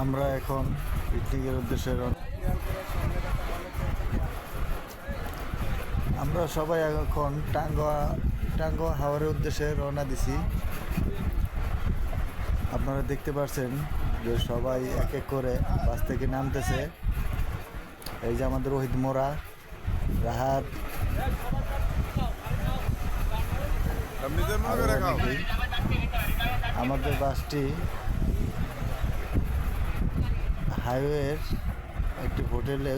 আমরা এখন পিকনিকের উদ্দেশ্যে আমরা সবাই এখন টাঙ্গুয়া হাওরের উদ্দেশ্যে রওনা দিছি। আপনারা দেখতে পাচ্ছেন যে সবাই এক এক করে বাস থেকে নামতেছে। এই যে আমাদের ওহিদ মোরা, রাহাত, আমাদের বাসটি হাইওয়ের একটি হোটেলে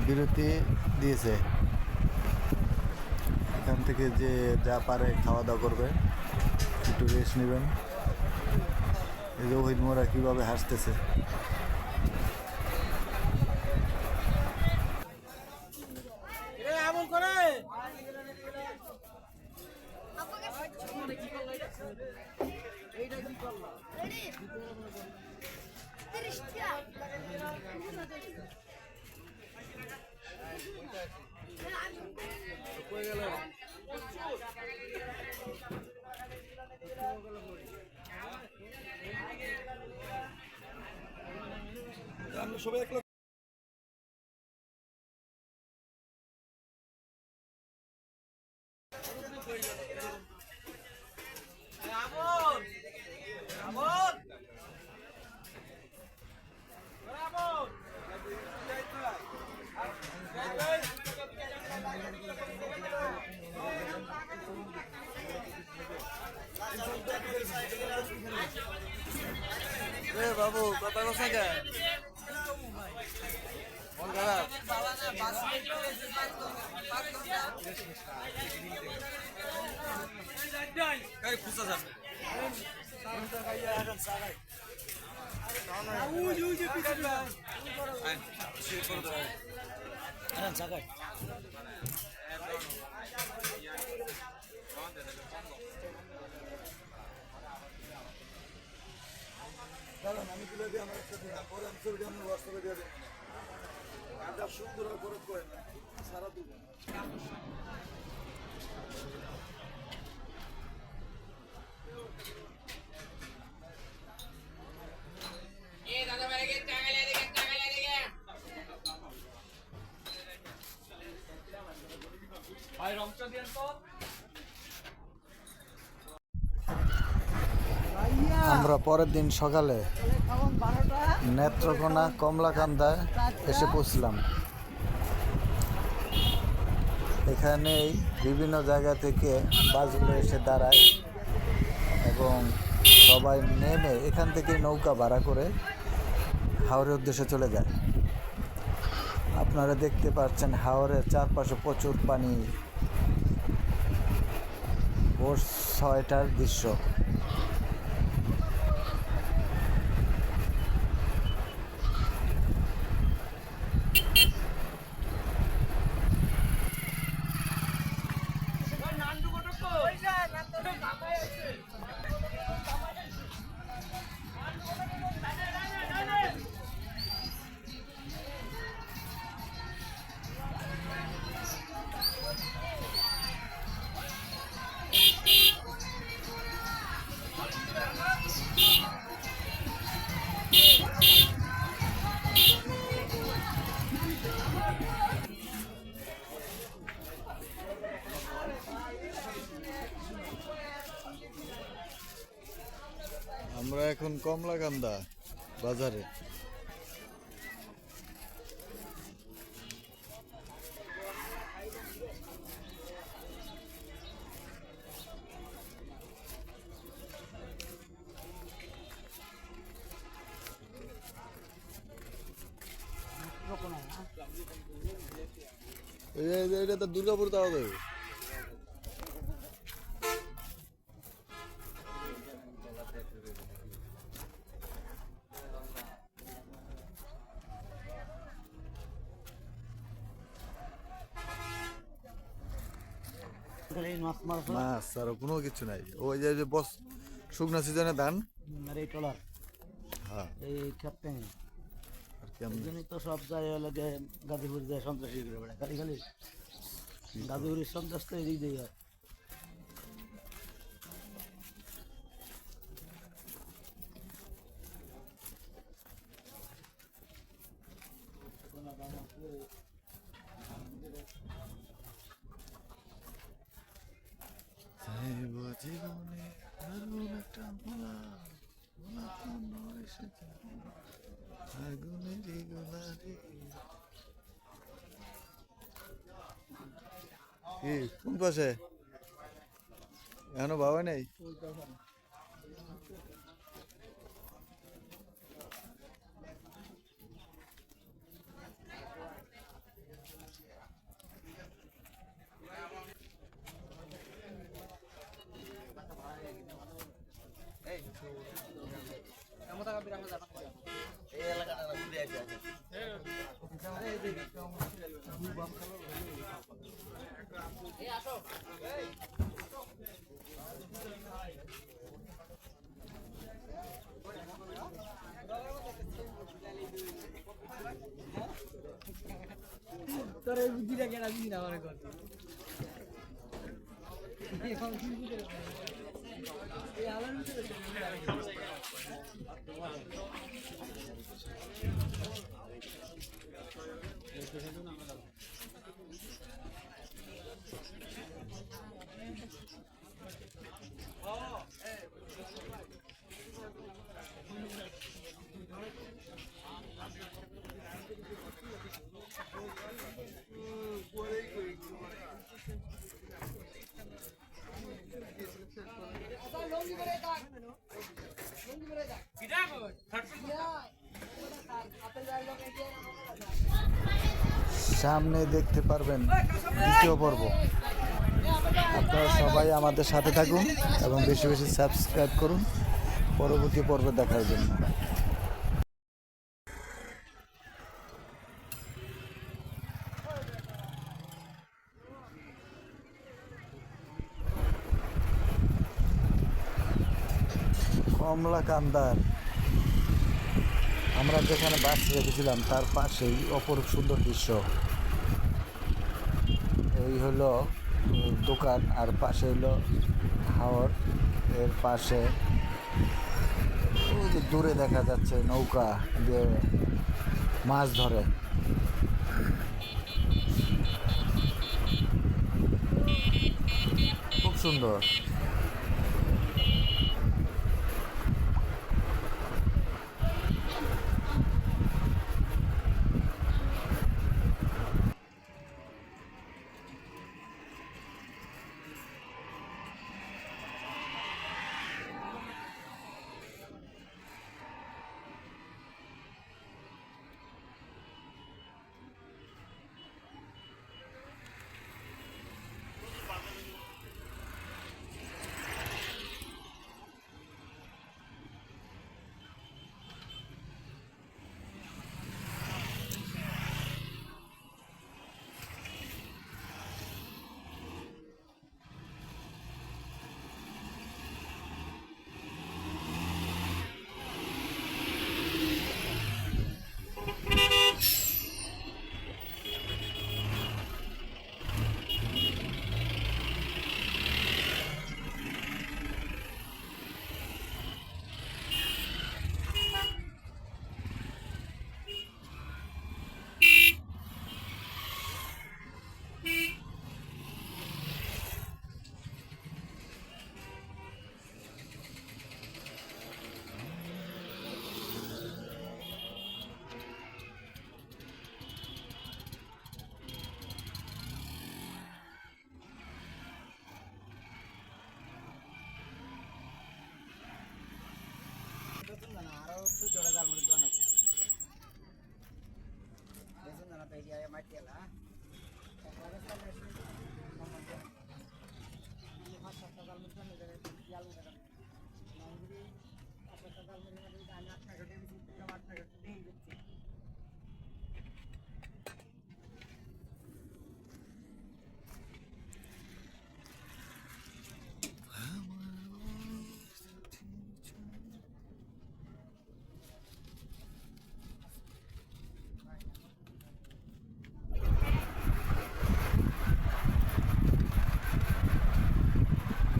বিরতি দিয়েছে। এখান থেকে যে যা পারে খাওয়া দাওয়া করবে, একটু রেস্ট নেবেন। এই যে ওহিদ মোরা কীভাবে হাসতেছে। সবাই বাবু কথা কথা কে মন খারাপ খুঁজা যাবে আমি তুলে দিই আমার একটা দিন পরে আমি ছবিটা আমি হোয়াটসঅ্যাপে দিয়ে দেবো। গানটা সুন্দর করে করে সারা দেবো। আমরা পরের দিন সকালে নেত্রকোনা কমলাকান্দায় এসে পৌঁছলাম। এখানেই বিভিন্ন জায়গা থেকে বাসগুলো এসে দাঁড়ায় এবং সবাই নেমে এখান থেকে নৌকা ভাড়া করে হাওরের উদ্দেশ্যে চলে যায়। আপনারা দেখতে পাচ্ছেন হাওরের চারপাশে প্রচুর পানি, ভোর 6টার দৃশ্য। আমরা এখন কমলাকান্দা বাজারে। এটা তো দুর্গাপুর তাও দেবে। মাছ আর কোনো কিছু নাই। ওই যে বস শুকনো সিজনে ধান আর এই ট্রলার, হ্যাঁ এই ক্যাপ্টেন আর কেমন তো সব জায়গায় লাগে। গাজীপুর যায় সন্ত্রাসী করে বেড়ায়, খালি খালি গাজীপুরের সন্ত্রাস তো এদিক দিয়ে হয়। কি কোন পাশে এখনো বাবা নেই? তোর এই বুদ্ধিটা কেন দিবি না আমার কথা এখন কি বুঝে এই আলার ভিতরে সামনে দেখতে পারবেন দ্বিতীয় পর্ব। আপনারা সবাই আমাদের সাথে থাকুন এবং বেশি বেশি সাবস্ক্রাইব করুন পরবর্তী পর্ব দেখার জন্য। কমলাকান্দার আমরা যেখানে বাস রেখেছিলাম তার পাশেই অপরূপ সুন্দর দৃশ্য। এই হলো দোকান আর পাশে হলো হাওর। এর পাশে ওই যে দূরে দেখা যাচ্ছে নৌকা দিয়ে মাছ ধরে। খুব সুন্দর।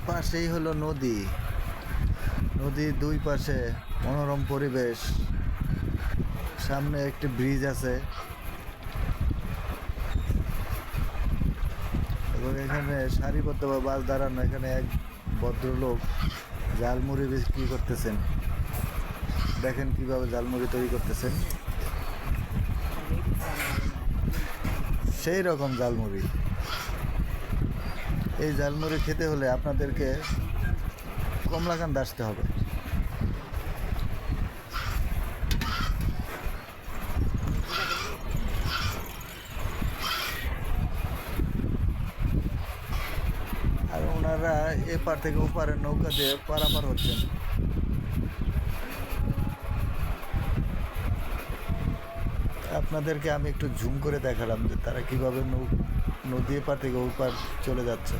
পাশেই হলো নদী। নদীর দুই পাশে মনোরম পরিবেশ। সামনে একটি ব্রিজ আছে এবং এখানে সারিবদ্ধভাবে বাস দাঁড়ানো। এখানে এক ভদ্রলোক ঝালমুড়ি বিক্রি করতেছেন। দেখেন কিভাবে ঝালমুড়ি তৈরি করতেছেন, সেই রকম ঝালমুড়ি। এই ঝালমুড়ি খেতে হলে আপনাদেরকে কমলাকান্দা আসতে হবে। আর ওনারা এপার থেকে ওপারের নৌকা দিয়ে পারাপার হচ্ছেন। আপনাদেরকে আমি একটু জুম করে দেখালাম যে তারা কিভাবে নদী এপার থেকে ওপার চলে যাচ্ছে।